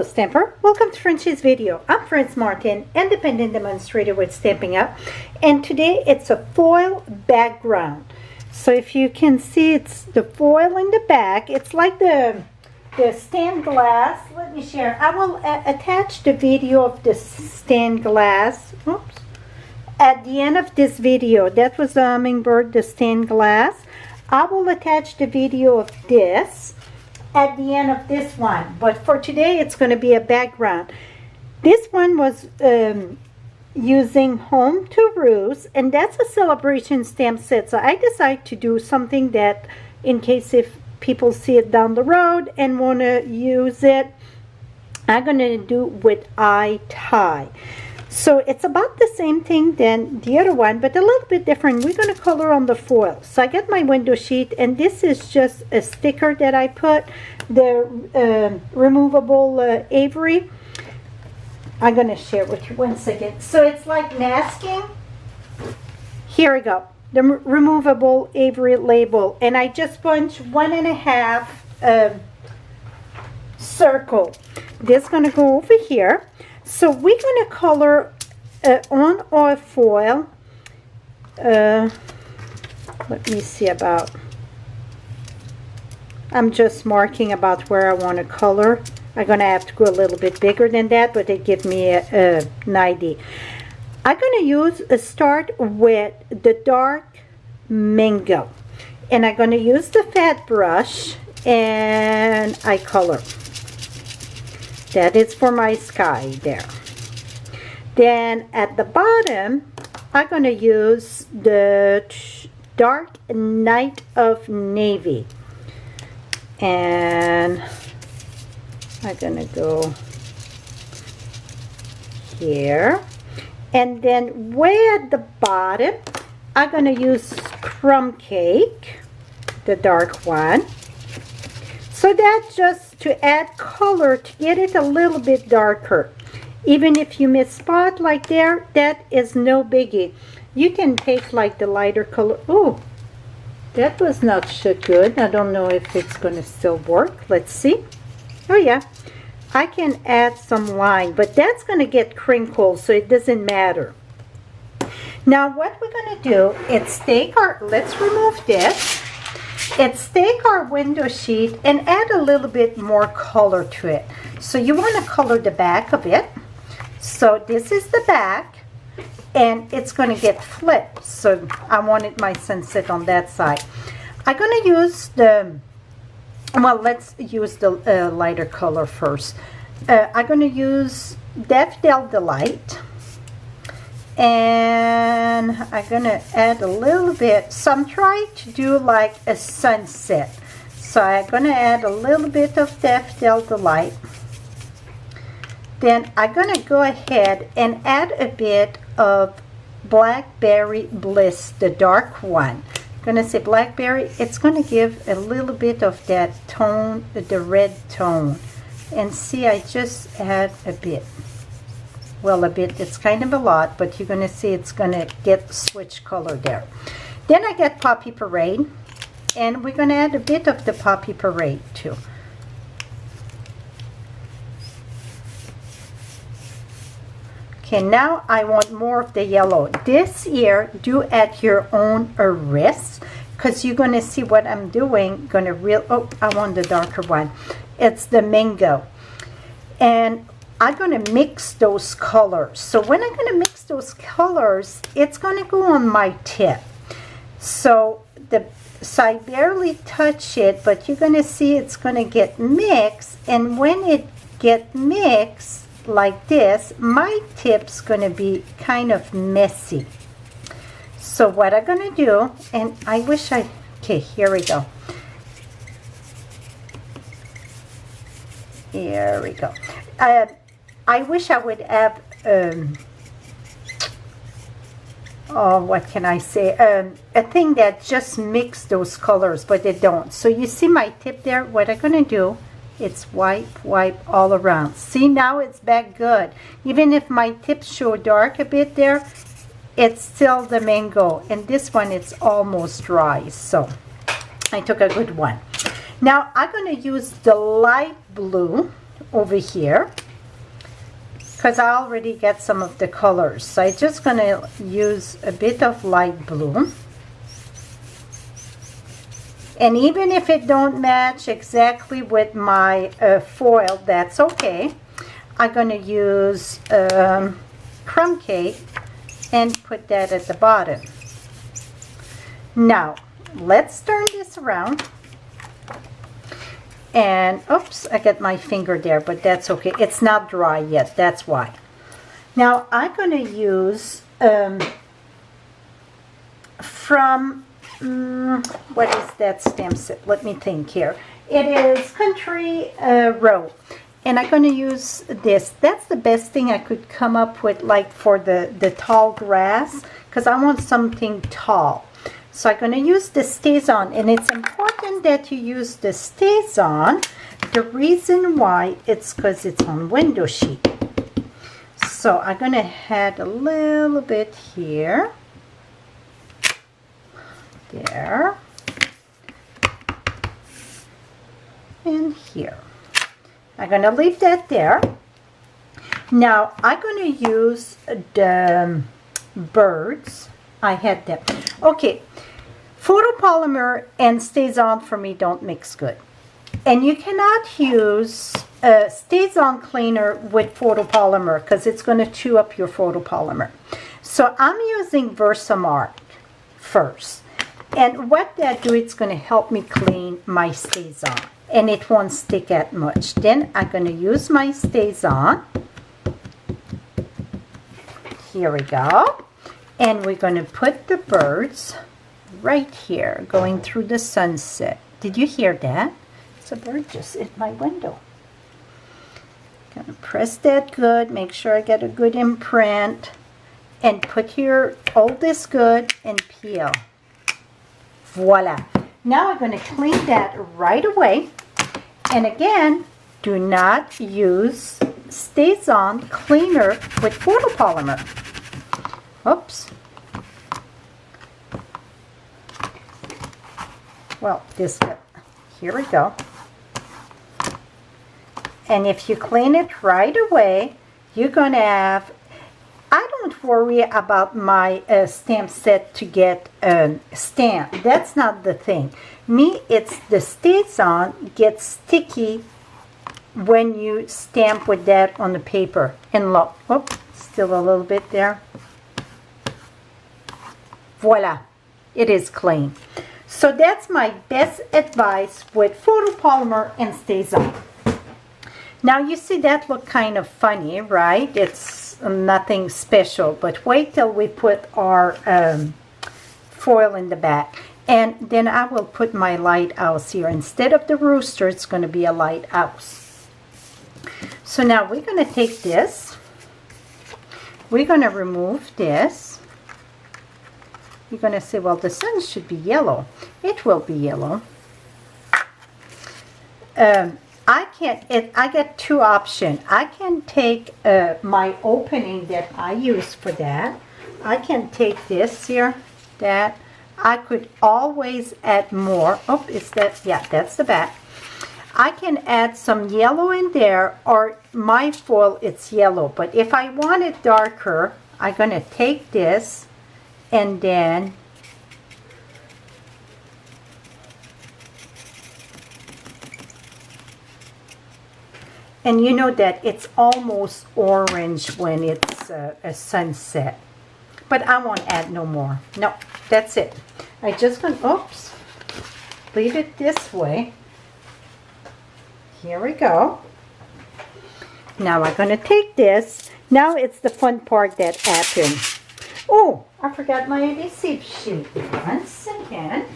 Hello Stamper, welcome to Frenchie's video. I'm Frances Martin, independent demonstrator with Stampin' Up, and today it's a foil background. So if you can see, it's the foil in the back. It's like the stained glass. Let me share. I will attach the video of the stained glass. Oops. At the end of this video, that was the hummingbird, the stained glass. I will attach the video of this at the end of this one, but for today it's going to be a background. This one was using Home to Roost, and that's a celebration stamp set, so I decided to do something that in case if people see it down the road and want to use it, I'm going to do with eye tie. So it's about the same thing than the other one, but a little bit different. We're going to color on the foil. So I got my window sheet, and this is just a sticker that I put, the removable Avery. I'm going to share it with you one second. So it's like masking. Here we go. The removable Avery label. And I just punched 1.5 circle. This is going to go over here. So we're going to color on our foil. Let me see about. I'm just marking about where I want to color. I'm going to have to go a little bit bigger than that, but it gives me an idea. I'm going to start with the dark mango. And I'm going to use the fat brush and I color. That is for my sky there. Then at the bottom, I'm going to use the dark night of navy. And I'm going to go here. And then way at the bottom, I'm going to use crumb cake, the dark one. So that's just to add color, to get it a little bit darker. Even if you miss spot like there, that is no biggie. You can take like the lighter color. Oh, that was not so good. I don't know if it's going to still work. Let's see. Oh yeah, I can add some line, but that's going to get crinkled, so it doesn't matter. Now what we're going to do is take our, let's remove this. It's take our window sheet and add a little bit more color to it. So you want to color the back of it. So this is the back, and it's going to get flipped. So I wanted my sunset on that side. I'm going to use the, well, let's use the lighter color first. I'm going to use Daffodil Delight. And I'm going to add a little bit. So I'm trying to do like a sunset. So I'm going to add a little bit of Daffodil Delight. Then I'm going to go ahead and add a bit of Blackberry Bliss, the dark one. I'm going to say Blackberry. It's going to give a little bit of that tone, the red tone. And see, I just add a bit. Well, a bit, it's kind of a lot, but you're going to see it's going to get switch color there. Then I get Poppy Parade, and we're going to add a bit of the Poppy Parade too. Okay, now I want more of the yellow. This here, do at your own risk, because you're going to see what I'm doing. Going to oh, I want the darker one. It's the mango. And I'm going to mix those colors. So when I'm going to mix those colors, it's going to go on my tip. So I barely touch it, but you're going to see it's going to get mixed. And when it get mixed like this, my tip's going to be kind of messy. So what I'm going to do, and I wish I, okay, here we go. Here we go. I wish I would have, oh, what can I say? A thing that just mix those colors, but they don't. So you see my tip there? What I'm going to do, it's wipe all around. See, now it's back good. Even if my tips show dark a bit there, it's still the mango. And this one, it's almost dry. So I took a good one. Now I'm going to use the light blue over here because I already get some of the colors. So I'm just going to use a bit of light blue. And even if it don't match exactly with my foil, that's okay. I'm going to use crumb cake and put that at the bottom. Now, let's turn this around. And, oops, I got my finger there, but that's okay. It's not dry yet, that's why. Now, I'm going to use from... what is that stamp set? Let me think here. It is Country Road. And I'm going to use this. That's the best thing I could come up with, like for the tall grass, because I want something tall. So I'm going to use the StazOn. And it's important that you use the StazOn. The reason why, it's because it's on window sheet. So I'm going to add a little bit here. There and here. I'm going to leave that there. Now I'm going to use the birds. I had them. Okay, photopolymer and StazOn for me don't mix good. And you cannot use StazOn cleaner with photopolymer because it's going to chew up your photopolymer. So I'm using Versamark first. And what that do, it's going to help me clean my StazOn. And it won't stick at much. Then I'm going to use my StazOn. Here we go. And we're going to put the birds right here, going through the sunset. Did you hear that? It's a bird just in my window. Going to press that good. Make sure I get a good imprint. And put here all this good and peel. Voila. Now I'm going to clean that right away. And again, do not use StazOn cleaner with photopolymer. Oops. Well, here we go. And if you clean it right away, you're going to have... I don't worry about my stamp set to get stamped. That's not the thing. Me, it's the StazOn gets sticky when you stamp with that on the paper. And look, oops, still a little bit there. Voila, it is clean. So that's my best advice with photopolymer and StazOn. Now you see that look kind of funny, right? It's nothing special, but wait till we put our foil in the back. And then I will put my lighthouse here. Instead of the rooster, it's going to be a lighthouse. So now we're going to take this. We're going to remove this. You're going to say, well, the sun should be yellow. It will be yellow. I get two options. I can take my opening that I use for that. I can take this here, that. I could always add more. Oh, is that? Yeah, that's the back. I can add some yellow in there, or my foil, it's yellow. But if I want it darker, I'm going to take this and then and you know that it's almost orange when it's a sunset. But I won't add no more. No, that's it. I just going to, oops, leave it this way. Here we go. Now I'm going to take this. Now it's the fun part that happened. Oh, I forgot my adhesive sheet. 1 second.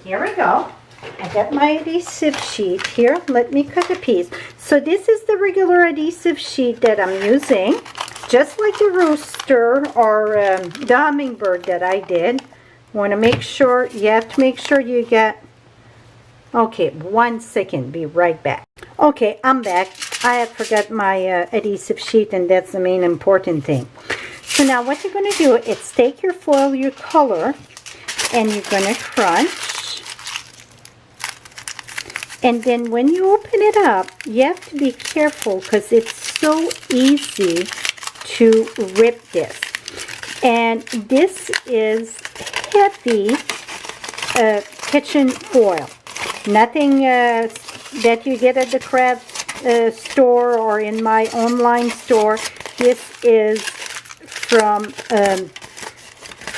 Here we go. I got my adhesive sheet here. Let me cut a piece. So this is the regular adhesive sheet that I'm using. Just like the rooster or the hummingbird that I did. Want to make sure, you have to make sure you get... Okay, 1 second. Be right back. Okay, I'm back. I had forgot my adhesive sheet, and that's the main important thing. So now what you're going to do is take your foil, your color, and you're going to crunch. And then when you open it up, you have to be careful because it's so easy to rip this. And this is heavy kitchen foil. Nothing that you get at the craft store or in my online store. This is from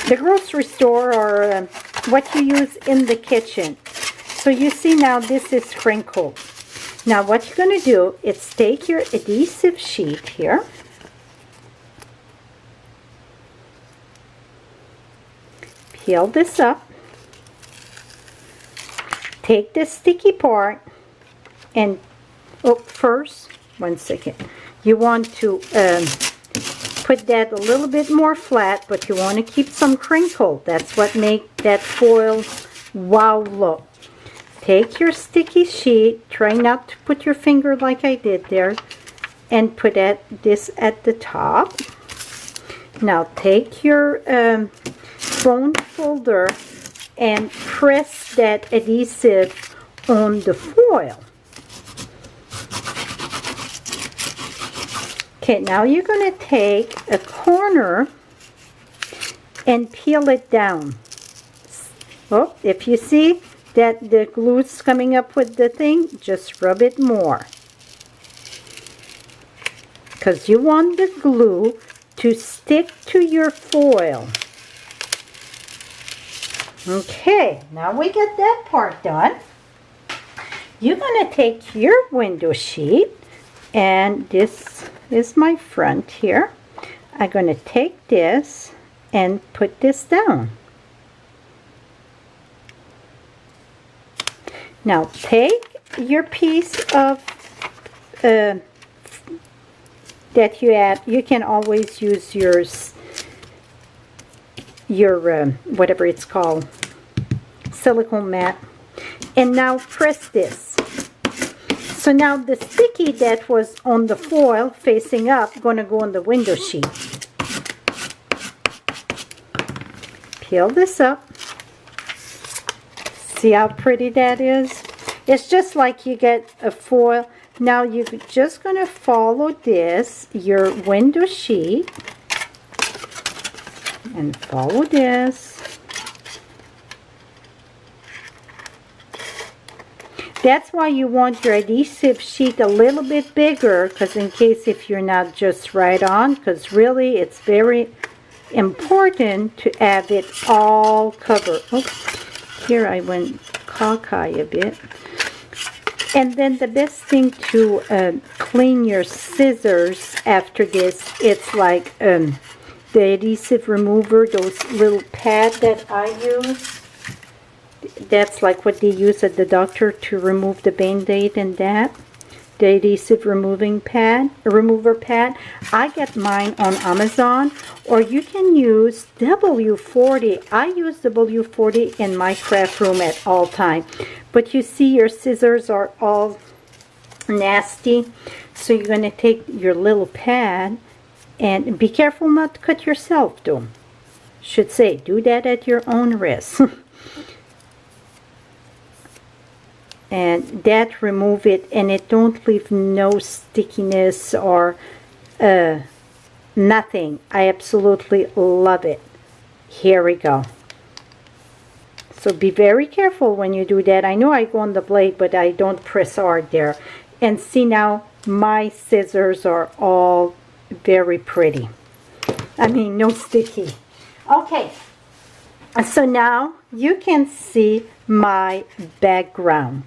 the grocery store or what you use in the kitchen. So you see now this is crinkled. Now what you're going to do is take your adhesive sheet here. Peel this up. Take the sticky part and, first, one second. You want to put that a little bit more flat, but you want to keep some crinkle. That's what makes that foil wow look. Take your sticky sheet, try not to put your finger like I did there, and put this at the top. Now take your bone folder and press that adhesive on the foil. Okay, now you're going to take a corner and peel it down. Oh, if you see that the glue's coming up with the thing, just rub it more. Because you want the glue to stick to your foil. Okay, now we get that part done. You're going to take your window sheet, and this is my front here. I'm going to take this and put this down. Now take your piece of that you add. You can always use your whatever it's called, silicone mat, and now press this. So now the sticky that was on the foil facing up going to go on the window sheet. Peel this up. See how pretty that is? It's just like you get a foil. Now you're just going to follow this, your window sheet, and follow this. That's why you want your adhesive sheet a little bit bigger, because in case if you're not just right on, because really it's very important to have it all covered. Oops. Here I went cockeye a bit. And then the best thing to clean your scissors after this, it's like the adhesive remover, those little pads that I use. That's like what they use at the doctor to remove the Band-Aid and that. The adhesive remover pad. I get mine on Amazon, or you can use W40. I use W40 in my craft room at all time. But you see your scissors are all nasty, so you're going to take your little pad and be careful not to cut yourself though. Should say do that at your own risk. And that remove it, and it don't leave no stickiness or nothing. I absolutely love it. Here we go. So be very careful when you do that. I know I go on the blade, but I don't press hard there. And see now, my scissors are all very pretty. I mean, no sticky. Okay, so now you can see my background.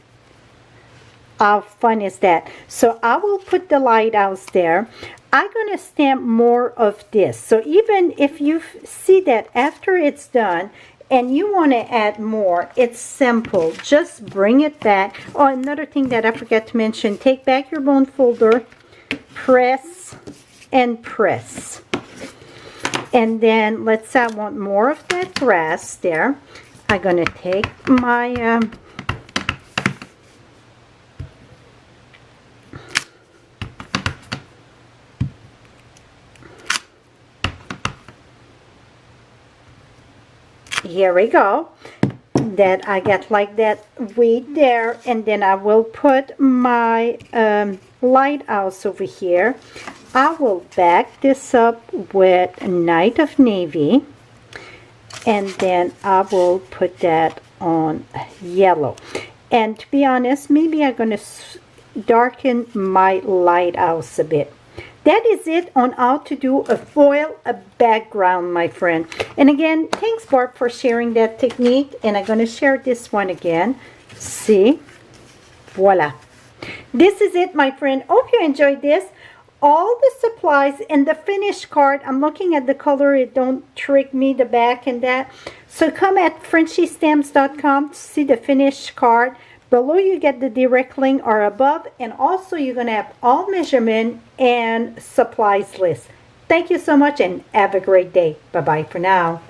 How fun is that? So I will put the lighthouse there. I'm going to stamp more of this. So even if you see that after it's done and you want to add more, it's simple. Just bring it back. Oh, another thing that I forgot to mention, take back your bone folder, press and press. And then let's say I want more of that grass there. I'm going to take my here we go. that I got like that weight there, and then I will put my lighthouse over here. I will back this up with Night of Navy, and then I will put that on yellow. And to be honest, maybe I'm going to darken my lighthouse a bit. That is it on how to do a foil background, my friend. And again, thanks Barb for sharing that technique. And I'm going to share this one again. See? Voila. This is it, my friend. Hope you enjoyed this. All the supplies and the finished card, I'm looking at the color, it don't trick me, the back and that. So come at FrenchieStamps.com to see the finished card. Below you get the direct link, or above, and also you're going to have all measurement and supplies list. Thank you so much and have a great day. Bye-bye for now.